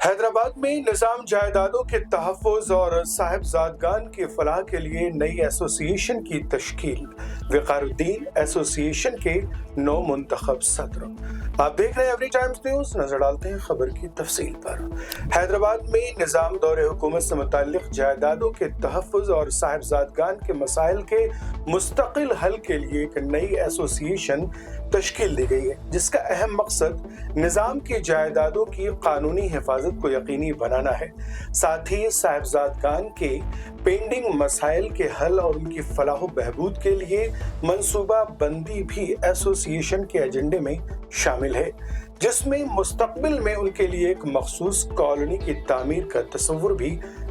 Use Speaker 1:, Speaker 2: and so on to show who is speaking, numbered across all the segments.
Speaker 1: हैदराबाद में निज़ाम जायदादों के तहफ़्फ़ुज़ और साहिबजादगान की फलाह के लिए नई एसोसिएशन की तश्कील। विक़ारुद्दीन एसोसिएशन के नौ मुंतखब सदर। आप देख रहे हैं एवरी टाइम्स न्यूज़। नजर डालते हैं खबर की तफसील पर। हैदराबाद में निज़ाम दौरे हुकूमत से मुताल्लिक़ जायदादों के तहफ़्फ़ुज़ और साहिबजादगान के मसाइल के मुस्तकिल हल के लिए एक नई एसोसिएशन तश्कील दी गई है, जिसका अहम मकसद निज़ाम की जायदादों की कानूनी हिफाजत को यकीनी बनाना है। साथ ही साहिबजादगान के पेंडिंग मसाइल के हल और उनकी फलाह बहबूद के लिए मनसूबा बंदी भी एसोसिएशन के एजेंडे में शामिल है, जिसमें मुस्तकबिल में उनके लिए एक मखसूस कॉलोनी की तामीर का तस्वुर भी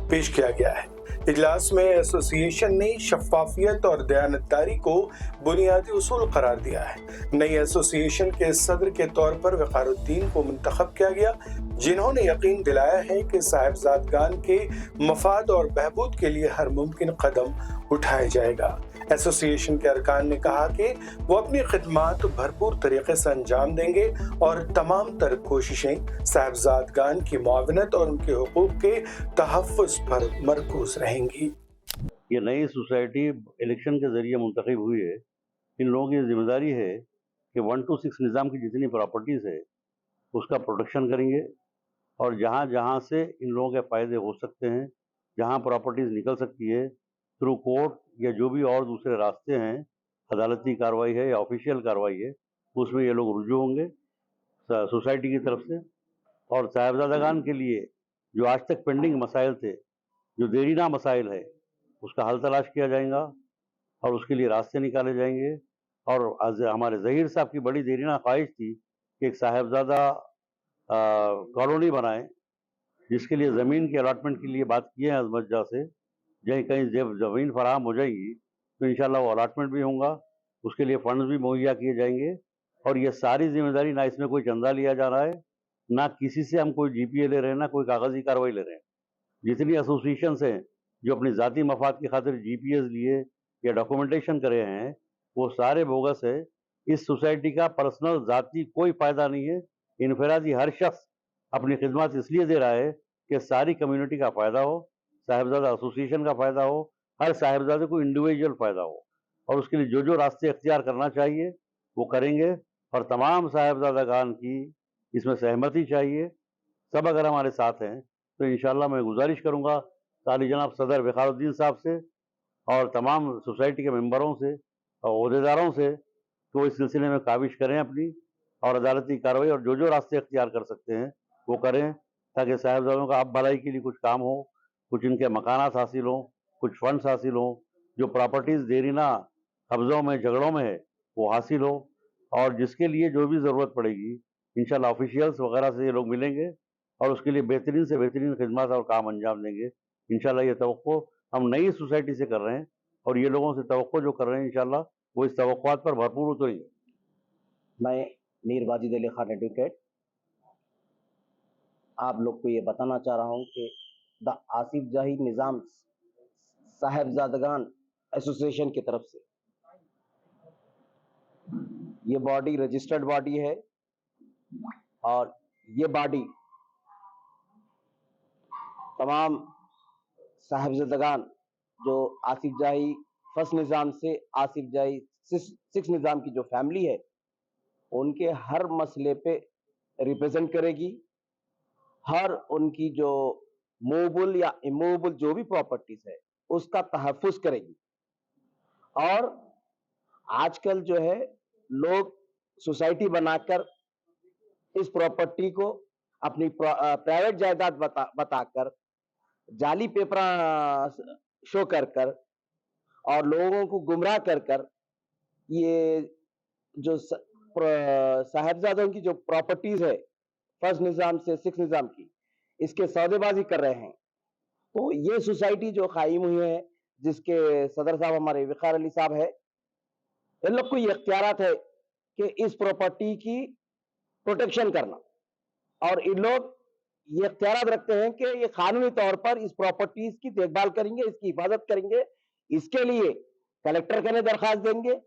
Speaker 1: पेश किया गया है। इजलास में एसोसिएशन ने शफाफियत और दयानतदारी को बुनियादी उसूल करार दिया है। नई एसोसिएशन के सदर के तौर पर विक़ारुद्दीन को मुंतखब किया गया, जिन्होंने यकीन दिलाया है कि साहिबजादगान के मफाद और बहबूद के लिए हर मुमकिन कदम उठाया जाएगा। एसोसिएशन के अरकान ने कहा कि वो अपनी खिदमात भरपूर तरीके से अंजाम देंगे और तमाम तर कोशिशें साहिबजादगान की मुआवनत और उनके हुकूक के तहफ़्फ़ुज़ पर मरकूज़ रहेंगी।
Speaker 2: ये नई सोसाइटी इलेक्शन के ज़रिए मुंतखब हुई है। इन लोगों की जिम्मेदारी है कि 1 to 6 निज़ाम की जितनी प्रॉपर्टीज़ है उसका प्रोटेक्शन करेंगे और जहाँ जहाँ से इन लोगों के फ़ायदे हो सकते हैं, जहाँ प्रॉपर्टीज़ निकल सकती है थ्रू कोर्ट या जो भी और दूसरे रास्ते हैं, अदालती कार्रवाई है या ऑफिशियल कार्रवाई है, उसमें ये लोग रुजू होंगे सोसाइटी की तरफ से। और साहिबजादागान के लिए जो आज तक पेंडिंग मसाइल थे, जो देरीना मसाइल है, उसका हल तलाश किया जाएगा और उसके लिए रास्ते निकाले जाएंगे। और हमारे ज़हीर साहब की बड़ी देरीना ख्वाहिश थी कि एक साहिबजादा कॉलोनी बनाएं, जिसके लिए ज़मीन के अलॉटमेंट के लिए बात की है अजमत जा से। जहीं कहीं जब ज़मीन फराहम हो जाएगी तो इंशाल्लाह वो अलॉटमेंट भी होगा, उसके लिए फंड्स भी मुहैया किए जाएंगे। और ये सारी जिम्मेदारी, ना इसमें कोई चंदा लिया जा रहा है, ना किसी से हम कोई जीपीए ले रहे हैं, ना कोई कागजी कार्रवाई ले रहे हैं। जितनी एसोसिएशंस हैं जो अपनी ज़ाती मफाद की खातिर जीपीएस लिए या डॉक्यूमेंटेशन करे हैं, वो सारे बोगस है। इस सोसाइटी का पर्सनल ज़ाती कोई फ़ायदा नहीं है। इनफरादी हर शख्स अपनी खिदमत इसलिए दे रहा है कि सारी कम्युनिटी का फ़ायदा हो, साहिबजादा एसोसिएशन का फ़ायदा हो, हर साहिबजादे को इंडिविजुअल फ़ायदा हो। और उसके लिए जो जो रास्ते इख्तियार करना चाहिए वो करेंगे। और तमाम साहिबजादागान की इसमें सहमति चाहिए। सब अगर हमारे साथ हैं तो इंशाल्लाह मैं गुजारिश करूंगा ताली जनाब सदर विक़ारुद्दीन साहब से और तमाम सोसाइटी के मेंबरों से और ओहदेदारों से कि वो इस सिलसिले में काविश करें अपनी, और अदालती कार्रवाई और जो जो रास्ते इख्तियार कर सकते हैं वो करें, ताकि साहिबजादों का अब भलाई के लिए कुछ काम हो, कुछ इनके मकानात हासिल हों, कुछ फंड्स हासिल हों, जो प्रॉपर्टीज़ देरीना कब्ज़ों में झगड़ों में है वो हासिल हो। और जिसके लिए जो भी ज़रूरत पड़ेगी इंशाल्लाह ऑफिशियल्स वगैरह से ये लोग मिलेंगे और उसके लिए बेहतरीन से बेहतरीन खिदमत और काम अंजाम देंगे। इंशाल्लाह ये तवक्को हम नई सोसाइटी से कर रहे हैं और ये लोगों से तवक्को जो कर रहे हैं इंशाल्लाह वो इस तवक्कुआत पर भरपूर उतरेंगे।
Speaker 3: मैं मीर वाजिद अली खान एडवोकेट आप लोग को ये बताना चाह रहा हूँ कि द आसिफ जाही निज़ाम साहिबजादगान एसोसिएशन की तरफ से ये बॉडी रजिस्टर्ड बॉडी है और ये बॉडी तमाम साहिबजादगान जो आसिफ जाही फर्स्ट निज़ाम से आसिफ जाही सिक्स निज़ाम की जो फैमिली है उनके हर मसले पे रिप्रेजेंट करेगी। हर उनकी जो मूवेबल या इमूवेबल जो भी प्रॉपर्टीज है उसका तहफ़्फ़ुज़ करेगी। और आजकल जो है लोग सोसाइटी बनाकर इस प्रॉपर्टी को अपनी प्राइवेट जायदाद बताकर जाली पेपर शो कर कर और लोगों को गुमराह कर कर ये जो साहिबजादों की जो प्रॉपर्टीज है फर्स्ट निज़ाम से सिक्स निज़ाम की, इसके सौदेबाजी कर रहे हैं। तो ये सोसाइटी जो कायम हुई है, जिसके सदर साहब हमारे विकार अली साहब है, इन लोग को ये इख्तियारात है कि इस प्रॉपर्टी की प्रोटेक्शन करना, और इन लोग ये इख्तियारात रखते हैं कि ये कानूनी तौर पर इस प्रॉपर्टीज की देखभाल करेंगे, इसकी हिफाजत करेंगे। इसके लिए कलेक्टर के लिए दरखास्त देंगे,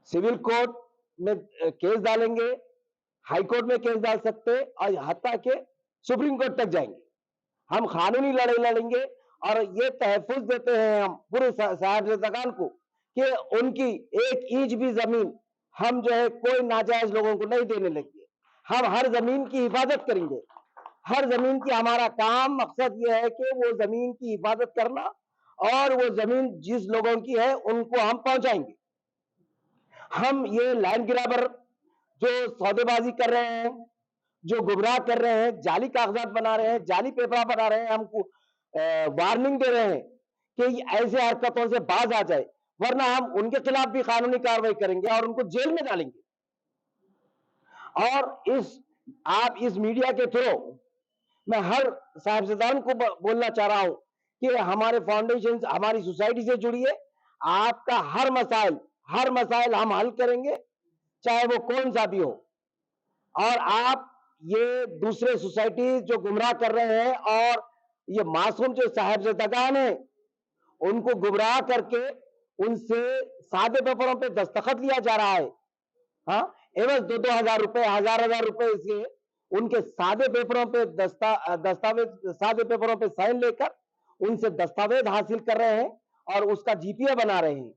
Speaker 3: सिविल कोर्ट में केस डालेंगे, हाई कोर्ट में केस डाल सकते हैं और हत्ता के सुप्रीम कोर्ट तक जाएंगे, हम कानूनी लड़ाई लड़ेंगे और ये तहफुज देते हैं हम पूरे साहिबजादगान को कि उनकी एक इंच भी जमीन हम जो है कोई नाजायज लोगों को नहीं देने लगे। हम हर जमीन की हिफाजत करेंगे, हर जमीन की हमारा काम मकसद ये है कि वो जमीन की हिफाजत करना और वो जमीन जिस लोगों की है उनको हम पहुंचाएंगे। हम ये लैंड ग्रैबर जो सौदेबाजी कर रहे हैं, जो गुमराह कर रहे हैं, जाली कागजात बना रहे हैं, जाली पेपर बना रहे हैं, हमको वार्निंग दे रहे हैं कि ऐसे हरकतों से बाज आ जाए, वरना हम उनके खिलाफ भी कानूनी कार्रवाई करेंगे और उनको जेल में डालेंगे। और आप इस मीडिया के थ्रू मैं हर साहिबजादान को बोलना चाह रहा हूं कि हमारे फाउंडेशन हमारी सोसाइटी से जुड़िए, आपका हर मसाइल हम हल करेंगे, चाहे वो कौन सा भी हो। और आप ये दूसरे सोसाइटी जो गुमराह कर रहे हैं और ये मासूम जो साहिबजादागान है उनको गुमराह करके उनसे सादे पेपरों पे दस्तखत लिया जा रहा है, हाँ, एवं 2,000 रुपए, 1,000 रुपए से उनके सादे पेपरों पे दस्तावेज सादे पेपरों पे साइन लेकर उनसे दस्तावेज हासिल कर रहे हैं और उसका जीपीए बना रहे हैं।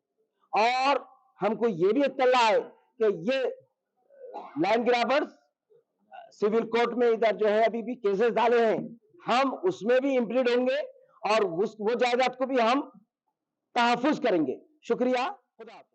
Speaker 3: और हमको ये भी इत्तला है कि ये लैंड ग्रैबर्स सिविल कोर्ट में इधर जो है अभी भी केसेस डाले हैं, हम उसमें भी इम्प्लीड होंगे और वो जायदाद को भी हम तहफुज करेंगे। शुक्रिया, खुदा हाफिज।